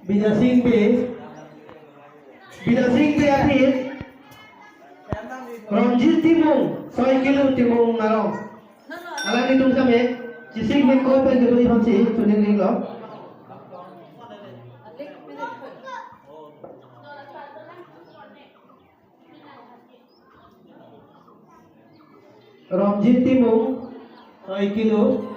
Bidasing B akhir Ronjit Timung 6 kilo Timung narong alam hitung sampai cising mengkau pen kedua panci tuning ring lo Ronjit Timung 6 kilo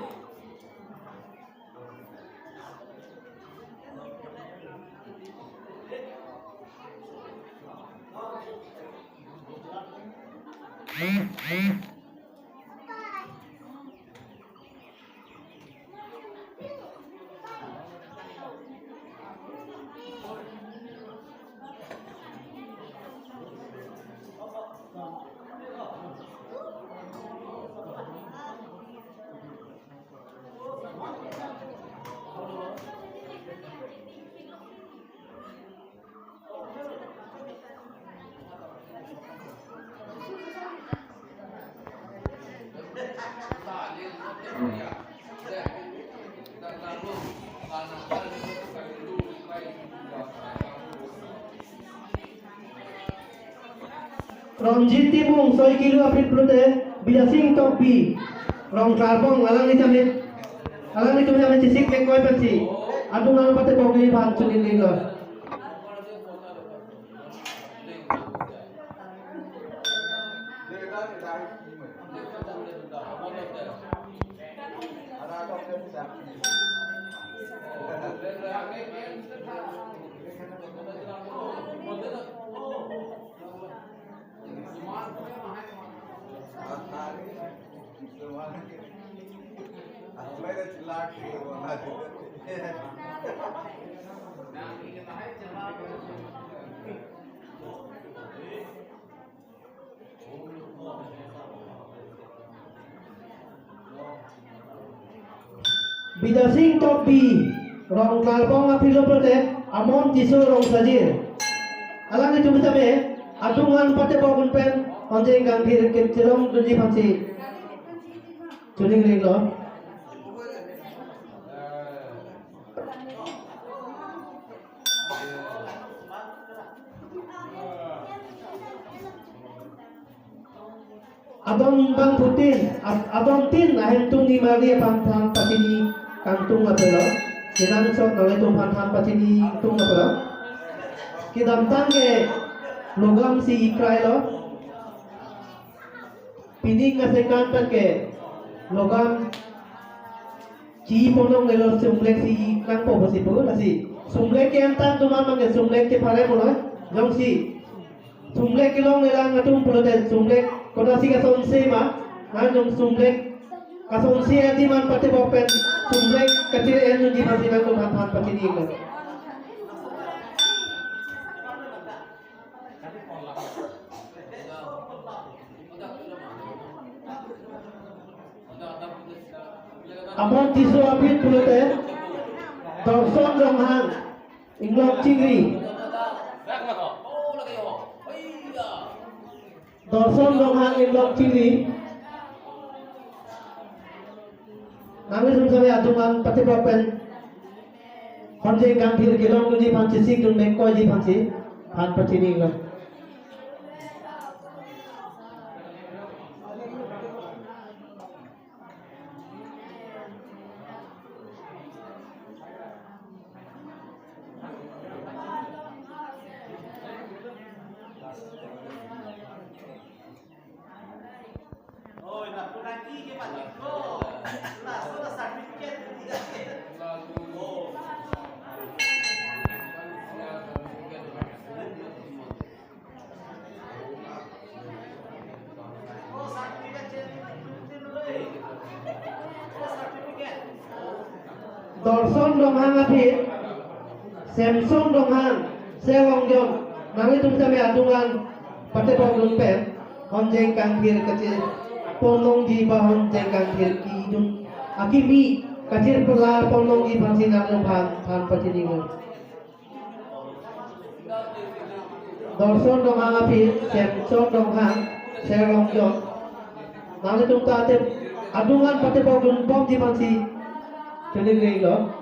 Ronjit Timung 6 kilo apit pelute Bidasing topi rong karbong alang ni tu sampai cisik mengkoi panci adung nang pate bogi ban tuning ring lo Bidasing topi rong kalpong apilo pelute amon tisu rong sajir alang itu sampai adungan pate bogun pen onjeng gangkir kecilong dunji panci tuning ring lo Abang Bang Putin, Abang Tin, ahentung ni Maria Pantang Patini, Kantung Apelo, Sinang Sok Nolai Pantang Patini, Tung Apelo, Kidam Tangge, Logam si Ikrai lo, Pining Ngasekan Tangge, Logam, Ci Ponong Elo Sumlek si Nang Po Posipu, Nasi, Sumlek yang tan Tuman Mangge Sumlek ke Pare Mulai, Jong si, Sumlek Kilong Elang Ngatung Puloten Sumlek, Kota si kason si ma, nang sumlek kason si ati man pati bopen sumlek kecil enu di masih nang tuhan pati ni kan. Amon tisu apit pulote, dorson romhan, inglok cingri. Dorson romhan inglok cingri. Kami sampai atungan pati bopen honje gangkir gilong nuji panci sik dun mengko ji panci han pati ni lah. Dorson donghang apit, Samsung donghang, sewong jom, nangi tung sampai adungan, pate pokok pen, honjeng kangkir kecil, ponong di bahon jeng kangkir kidung, akimi kecil pelar ponong di pansi nang pan pati ningun. Dorson donghang apit, Samsung donghang, sewong jom, nangi tung tate adungan pate pokok pom di pansi. Tuning ring lo.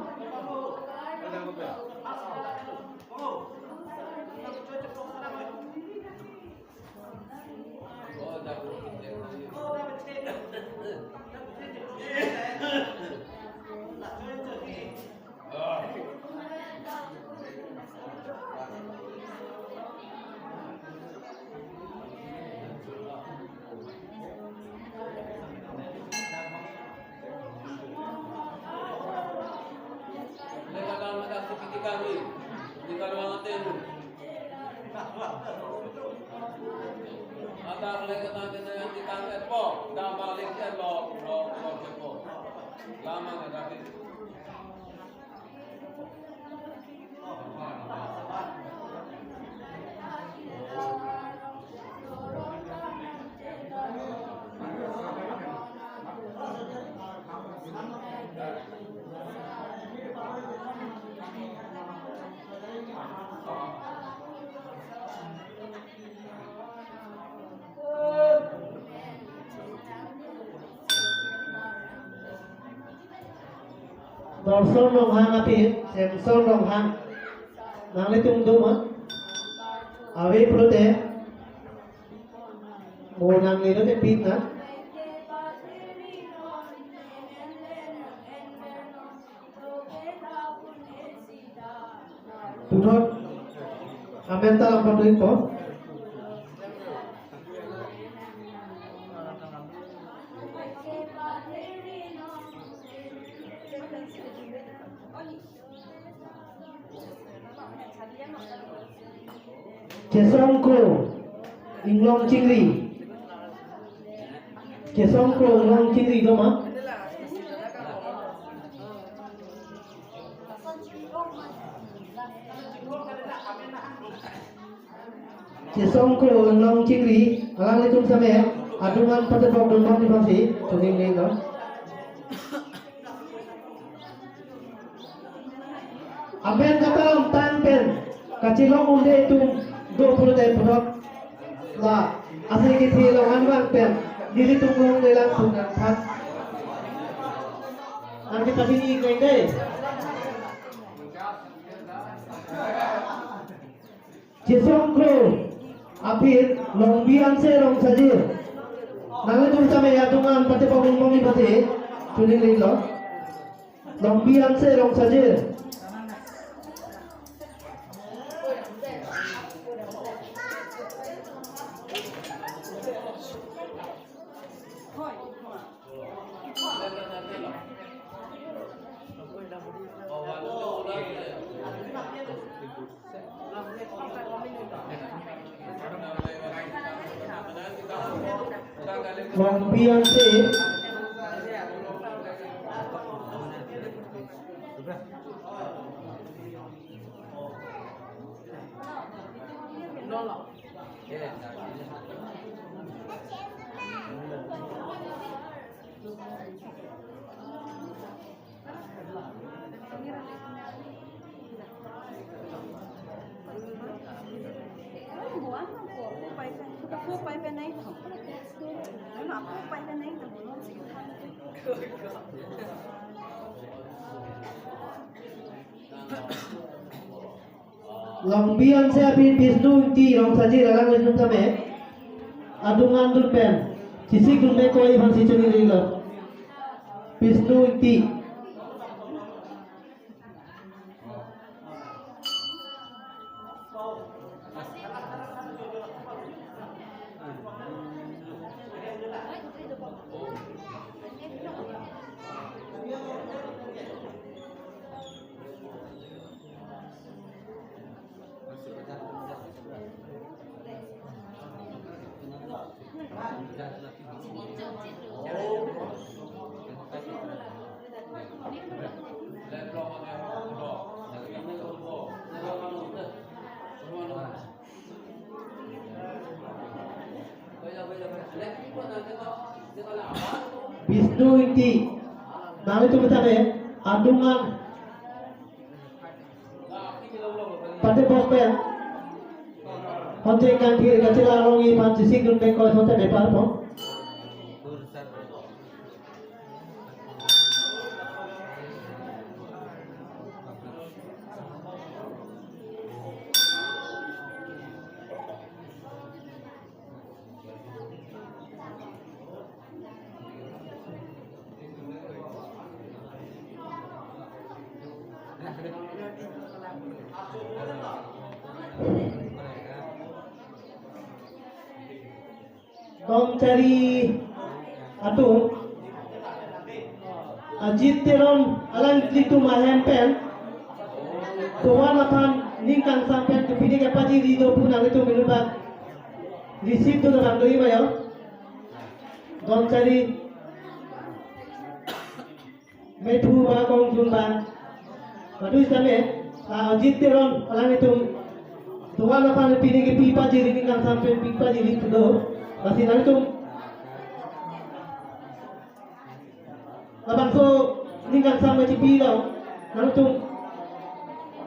Datang lagi dengan kita po, dah balik dia lo po. Lama nggak tapi. Đòn sơn đồng hàng api, xem sơn đồng hàng, nang lấy tung đúng á, awe prote, mo nang lấy nó pin na, tunot, amen ta lampat tuh ko, Kesongkro, inglong cingri. Kesongkro, inglong cingri dong ah. Kesongkro, inglong cingri. Alang itu sampai adungan pada bawah di bawah sih, tuning nih dong. Aben kata tan pen, kacilong unde itu 20 day produk lah asal kita lawan bang pen diri tunggu lelang punan pat nanti tapi ini gede Jesongkro apir longbian se long sajir nanti tu sampai ya tungan pati panggung ni pati tuning lilo longbian se long sajir Longbian se Longbian se apin Bisnu ti long sajir alang Bisnu sampai adungan dun pen sisik dun me koi bang si cuni lilo Bisnu ti Bisnu inti nama itu betul ya adungan pada bospen kontekan diri kecil alongi pancisi gunting kau sonte bepar pun Tom cari atu Ajit teron alang itu mahempen tuan akan ningkang sampai ke pini ke paji di 20 itu minuman receive tu dalam doi mayo. Don cari metu ba kong jumba. Madu istame ajit teron alang itu tuan apa ni pini ke pipa jadi ni kan sampai pipa jadi tu do. Masih nanti tu abang so ni kan sampai cipi lau. Nanti tu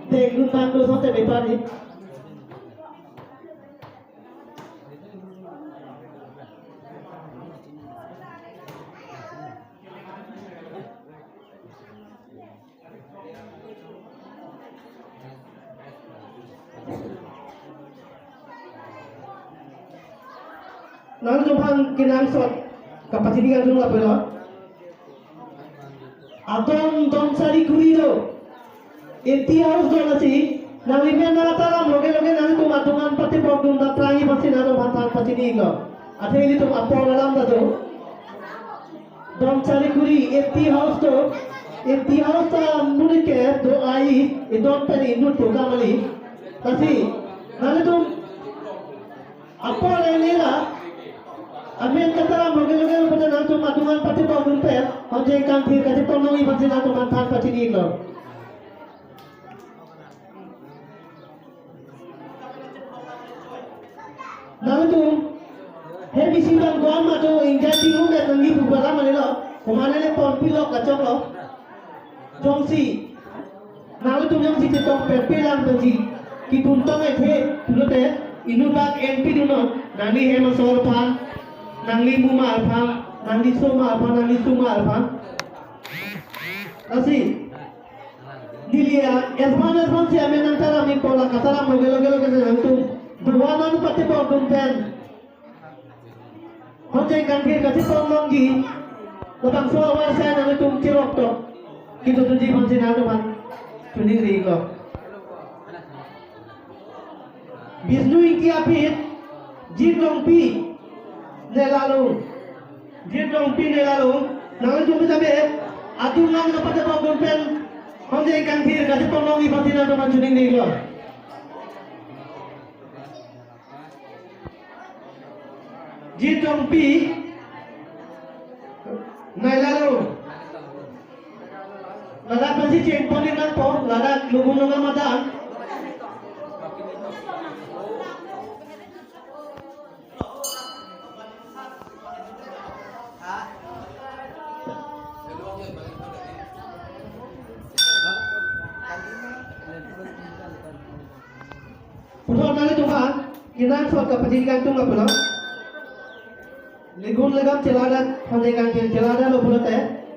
dek rumah tu sampai pipa ni. Nanti jumpa kinang sot kapasitas kan apa lo? Adon sari kuri do. Inti harus do nasi. Nanti mana taram loge nanti tu matungan pati problem da perangi pasti nado bantan pasti ni lo. Ada ini tu apa dalam dah tu. Don sari kuri inti harus do. Inti harus ta murid ke do ai. Idon tadi inut tu kamali. Tapi nanti tu apa lagi lah? Amin kata moga-moga pada nanti matungan pati problem pe. Hanya ikan thir kasi tolongi pasti nanti bantan pasti ni lo. Nanti tu hebi silang gua mah tu ingat tinggal dan nanti bubala mana lo. Kemana le pon pilok kacok lo. Jongsi. Nanti tu jongsi tu pepelang benci. Kituntang itu tu te inu bag NP tu no. Nanti hema sorpan. Nangli muma alfa, nangli soma alfa, nangli suma alfa. Asih. Dilia, esman si ame nangkara mi pola kasara mogelo kasi nangtung. Dua nang pati po kumpen. Honjay kantir kasi pomonggi. Lapang so awal saya nangtung cirok to. Kita tunji pansi nanuman. Tuning rigo. Bisnu iki apit. Jitlong pi. Nelalu, dia dong pi nelalu, nanti cuma sampai adu nang dapat apa gompen, hanya ikan thir kasi tolongi pasti nanti mancuning ni lo. Dia dong pi nelalu, lada pasti ceng ponin nang po, lada lubung nang madan. Pulau nanti tu kan, kita soal kapasitas tu nggak pulau. Legun legam celadat, pendidikan celadat lo pulau teh.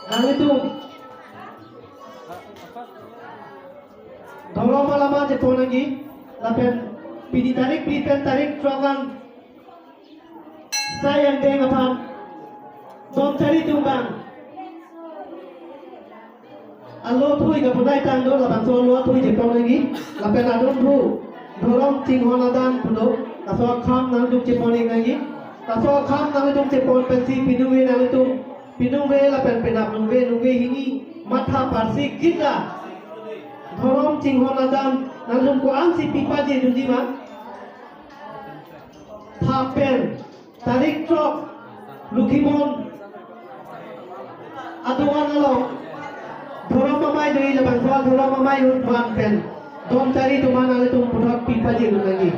Nanti tu, kalau malam aja tu lagi, lapen pilih tarik terokan. Saya yang deng apa? Dom cari tumbang. Alo thui ka pudai tang do la bangso lo thui je pong lagi la pe na don thu dorong ting hona dan pulo ta so kham nang dum je pon lagi ta so kham nang dum je pon pen si pinu we nang dum pinu we la pen penap nu we hini matha parsi kita dorong ting hona dan nang dum ko am si pipa je du ji ma tha pen tarik trok lukimon aduan lo Dorong mamai dari lepas soal dorong mamai utuan pen. Dom cari tu mana le tu pudak pipa je tu lagi.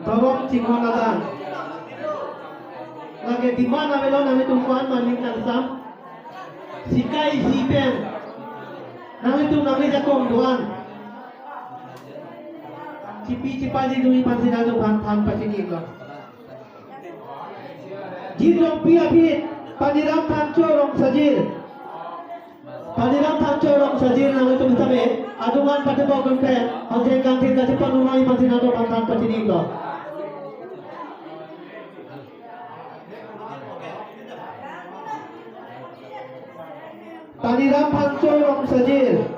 Dorong cingkong adan. Lagi di mana melon nanti tu kuan maning kansam. Sikai si pen. Nanti tu nanti jakong tuan. Cipa je tu ipan sida tu pan pasti ni ko. Jidong pia pit. Paniram tanco rong sajir. Paniram tanco rong sajir nang itu sampai adungan pada bawah pen. Hanya kantin kasi panumai pasti nado pantan pasti ni ko. Paniram tanco rong sajir.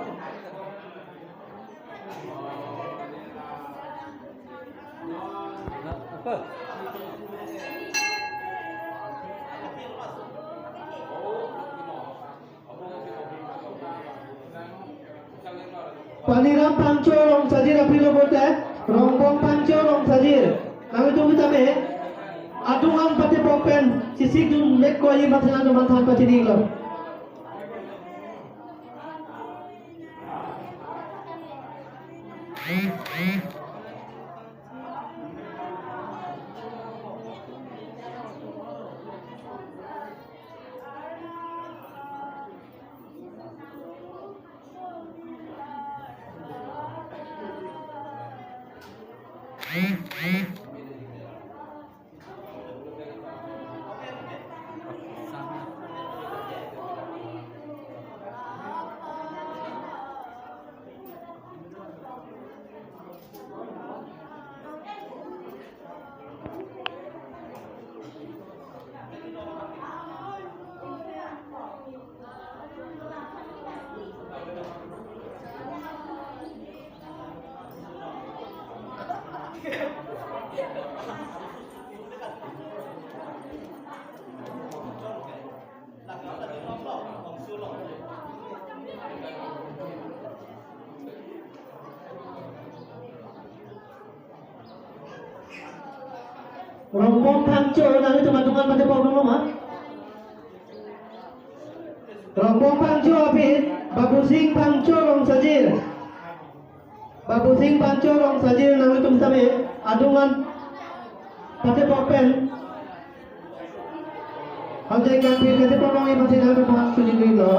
Paniram panco rong sajir apilo bote rombong panco rong sajir nang itu kita me adungan pati popen sisik dun nek ko yi batna do man pati di lo rombong panco nang itu adungan pati popen lo mah rombong panco api babu sing panco rong sajir babu sing panco rong sajir nang itu kita me adungan pati popen Hajai kampir kete polongi pati nang itu bahas suling lo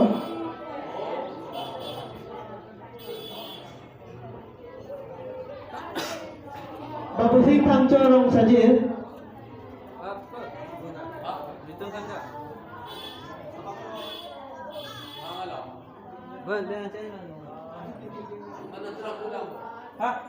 babu sing panco rong sajir Vâng, đây là sẽ là hả?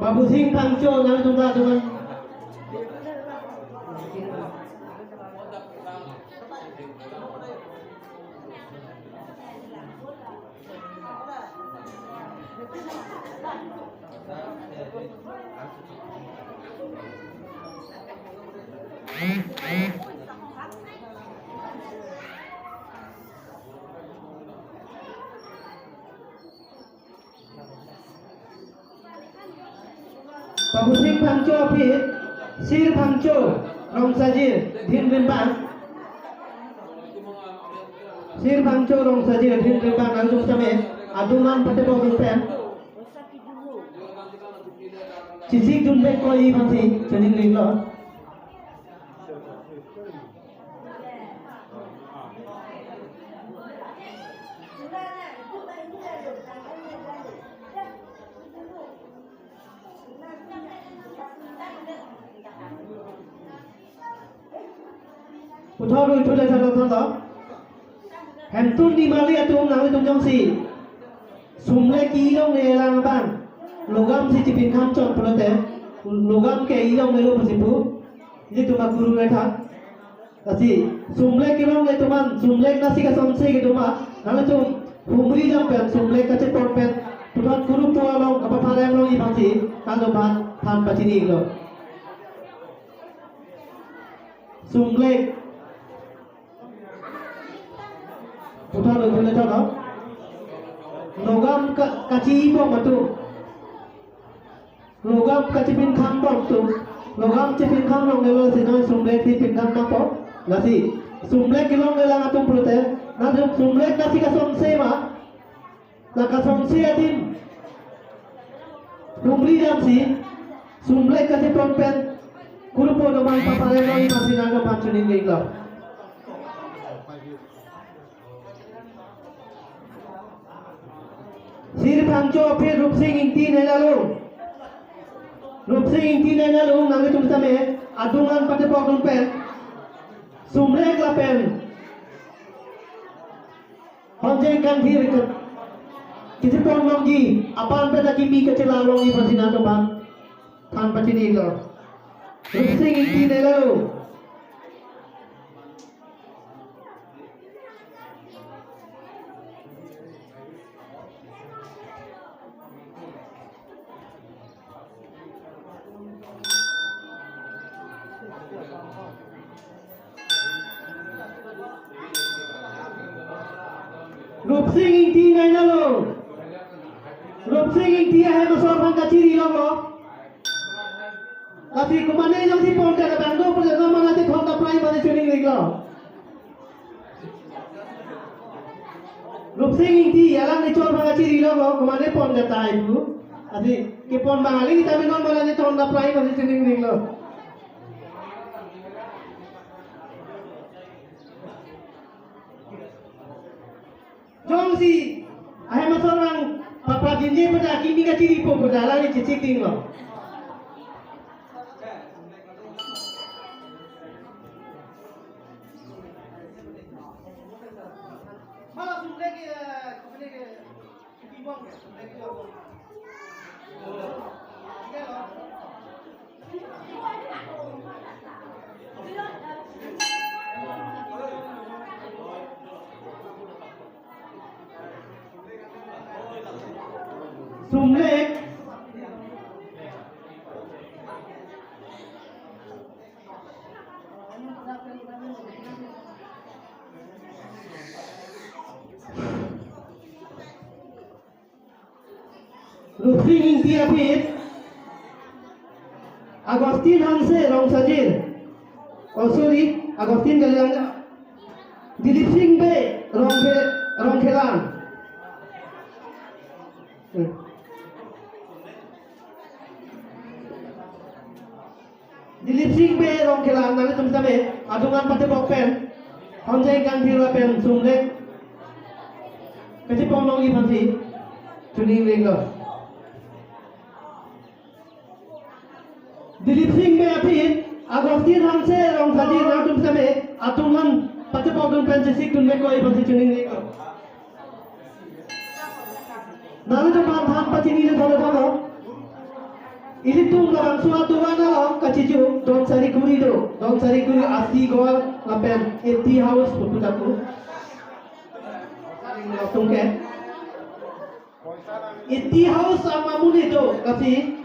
Babu sing panco nang chúng ta dengan Babu sing panco api sir panco rong sajir din rimbang sir panco rong sajir din rimbang nang chúng ta me adungan pati popen sisik dun nek ko yi pati suling lo Putar itu dah satu tahun. Hentun di Mali atum nang itu jong si. Sumle ki dong le lang bang. Logam si cipin kam cot pelote. Logam ke i dong le lo pasipu. Ini tu mak guru le thak. Kasi sumle ki dong le tuman sumle nasi ka somse ki tuma. Nang itu humri jong pen sumle ka cepot pen. Putar guru tua long apa parem long i pasi. Kalau ban tan pacini lo. Sumle Putar itu le thak. Logam kaci bom tu. Logam kaci pin kham bom tu. Logam ci pin kham long le lo si noi sumle ti pin kham na po. Lasi Sumlek kilong lelang atung prote. Na sumlek na si kasong sema. Na kasong siya din. Rumri dam si. Sumlek kasi pronpen. Kulo po naman papareho yung masinaga panchunin ngayon. Sir Pangcho फिर रूप सिंह इंटी नहीं लालो रूप सिंह इंटी नहीं लालो नांगे तुम समय adungan pada pokok pen sumrek la pen honjeng kan dhir ke kisi pon longgi apan pada kimi kecil longgi pasina to bang than pachini lo रूप सिंह इंटी नहीं लालो रूप सिंह इंटी नहीं ना लो रूप सिंह इंटी है तो सौ भाग कच्ची री लो अभी कुमाने जब सी पहुंचे तो बैंडो पर जगह माना थी थोड़ा प्राइ बने चुनिंग निकला रूप सिंह इंटी याला निचोर भाग कच्ची री लो कुमाने पहुंच जाता है इनको अभी कि पहुंच बांगाली की तभी नॉन माना थी थोड़ा प्राइ बने चुनिंग निकला Jom si, ayah masuk orang papa jinjit pada kimi kacir ipo pada lah ni cicik ting lo. Malah sumber ke, sumber ke, ibu ke, sumber ke lo. Sumlek Rufing inti apit Agustin Hanse rong sajir oh sorry Agustin kalian Dilip Singh be rong khelan Dilip Singh be rong khelan nale tum sabe adungan pate bokpen honjai kan thira pen sumlek kasi pomlong i phansi tuning lenglo Dilip Singh be apit Agustin Hanse rong sajir na tum sabe adungan pate bokpen pen sik tun me koi phansi tuning lenglo nale tum than pachini le tholo ini tuh orang suatu mana lo kaciju don sari kuri asli gol lapen eti house putu taku langsung ke eti house sama muni tu kasi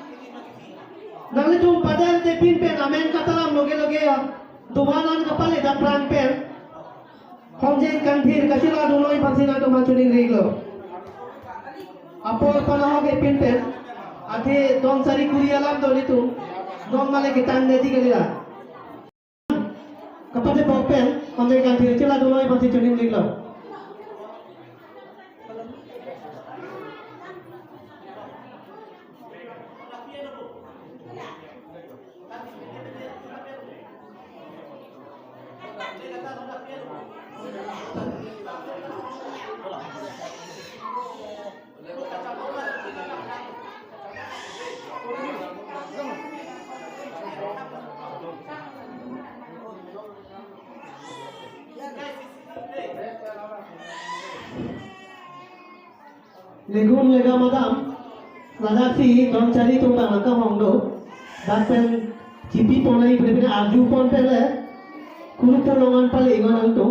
nale tuh padahal tepin pen amen katalam loge ya tuanan kapale dan perang pen honjeng kanthir kasih lah dulu pasina tu macuning reglo apa panah ke pin pen Ate dong sari kuri alam tu itu dong malah kita anda tiga lila. Kapal pokpen, andai kan diri celah dulu yang masih cuning lila. Legun lega madam, nadasi don cari tumbang angka hondo, dan pen cipi ponai berbeda aju pon pele, kuru polongan pale ingon antu.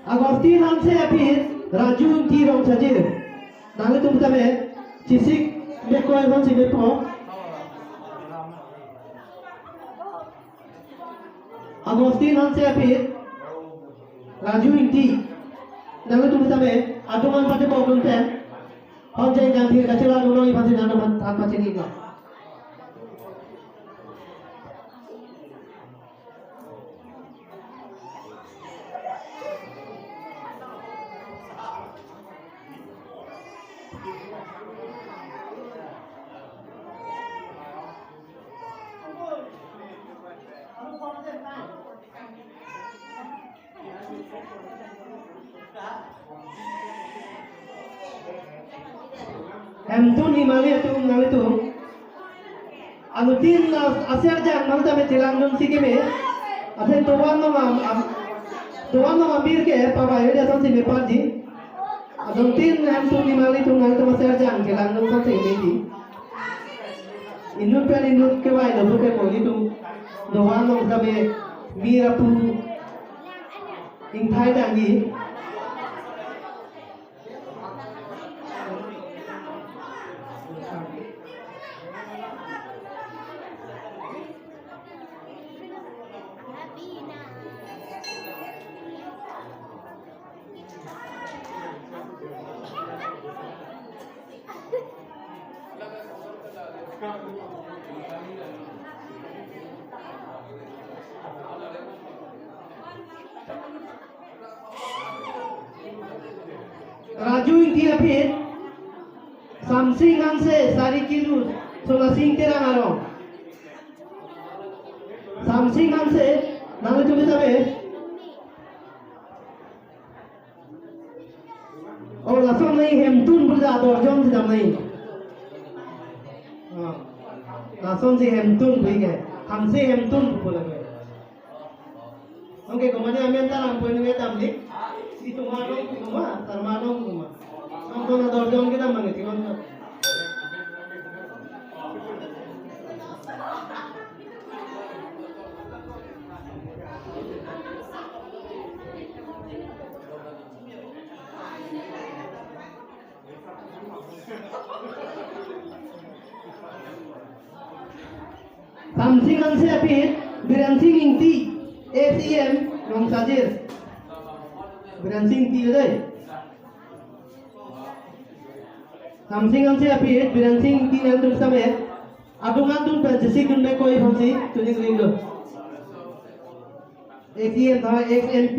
Agustin Hanse apit Raju inti rong sajir, nale tum tabe cisik Beko evan si beko Agustin Hanse apit Raju inti nang tu sampai atungan pada bawah konten hon jai jang thir kacela nuno i pasi nana tan pasi ni ka Hamtun Himalaya tu nang itu anu tin asyar jang mal tame tilang nun sikime asen tuan no amir ke papa ya san si me parji adon tin Hamtun Himalaya tu nang itu asyar jang tilang nun san si me di inun per inun ke wai no ke mo itu doan no sabe mirapu ing thai dangi Raju India pit Samsing anse sari kilu sola sing terang aro Samsing anse nang itu sabe और लसन नहीं हेमतुन बुझा दर्जन से जम नहीं लसन से हेमतुन बुझ गए हमसे हेमतुन बोला गया ओके कमाने हमें अंतर हम कोई नहीं तमली itu manong kuma termanong kuma sampai na dordon kita mangeti kon Samsing anse apit biransing ingti ACM rong sajir biransing ti dai Samsing anse apit biransing ti nang tu same adungan tu jesi kun me koi phamsi tuni grindo ACM tha XLP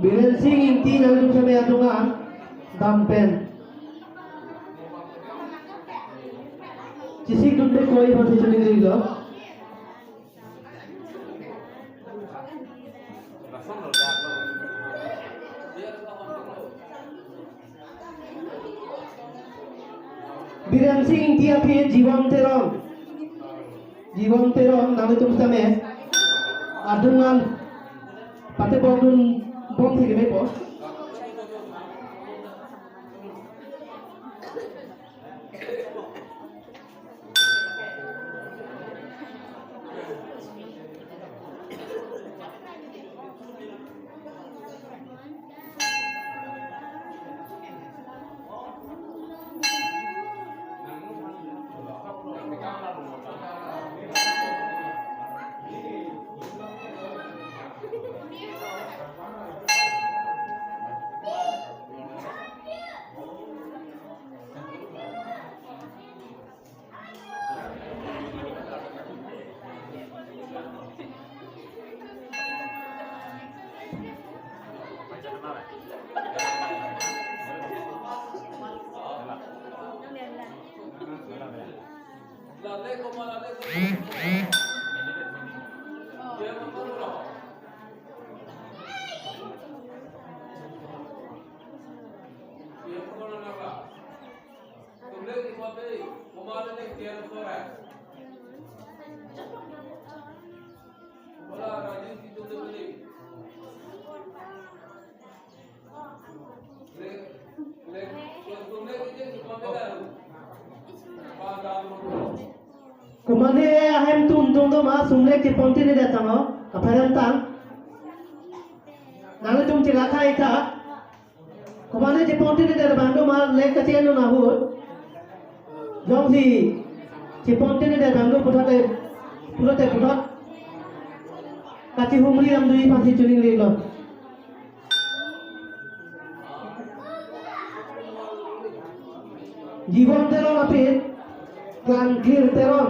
biransing inti nang tu same adungan dampen jesi kun me koi phamsi tuni grindo biransing inti apit jiwam teron nang tu same adungan pate bodun bom থেকে নেব Kumane ahem tum to ma sumlek ci ponti ni datang no kaparam tang nang tum ci rakai ka kumane ci ponti ni dar bando ma le kacien no na hu jong si ci ponti ni dar bando putate kaci humri am dui pasi culing le lo জীবন তেরন আপের ক্লান্তির তেরন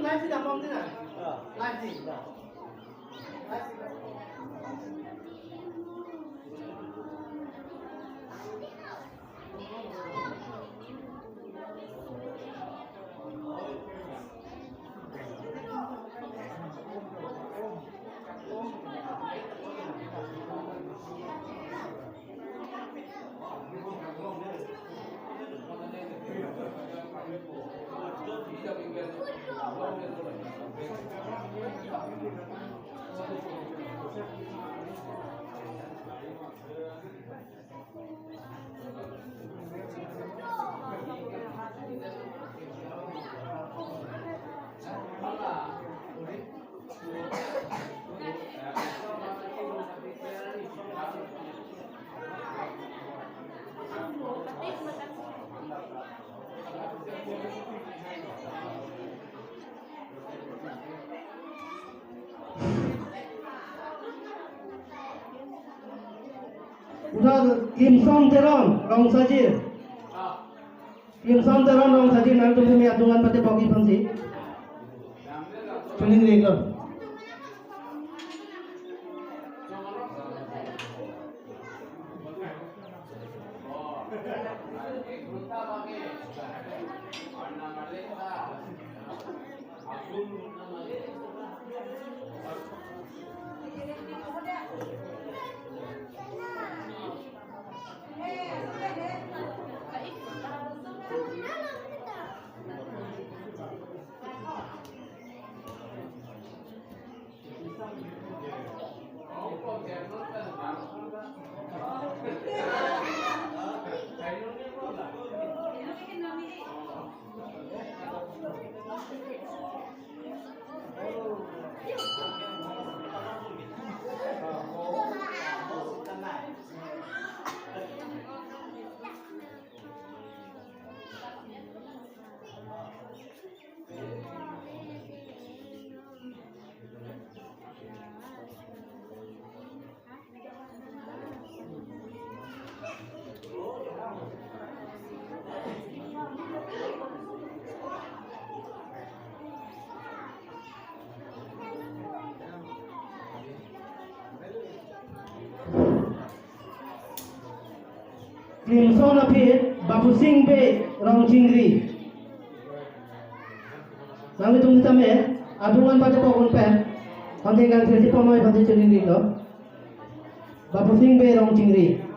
Live sih dapat ni nak? Live sih. Udah Kim Song Teron, Rong Sajir. Kim Song Teron, Rong Sajir nanti kami atungan pada pagi pangsi. Cuning lego. Klimson apit Bapusing be rong jingri. Nang tung kita me adungan pada pokon pen. Pantai kan tersi pamai pantai cengri lo. Bapusing be rong jingri.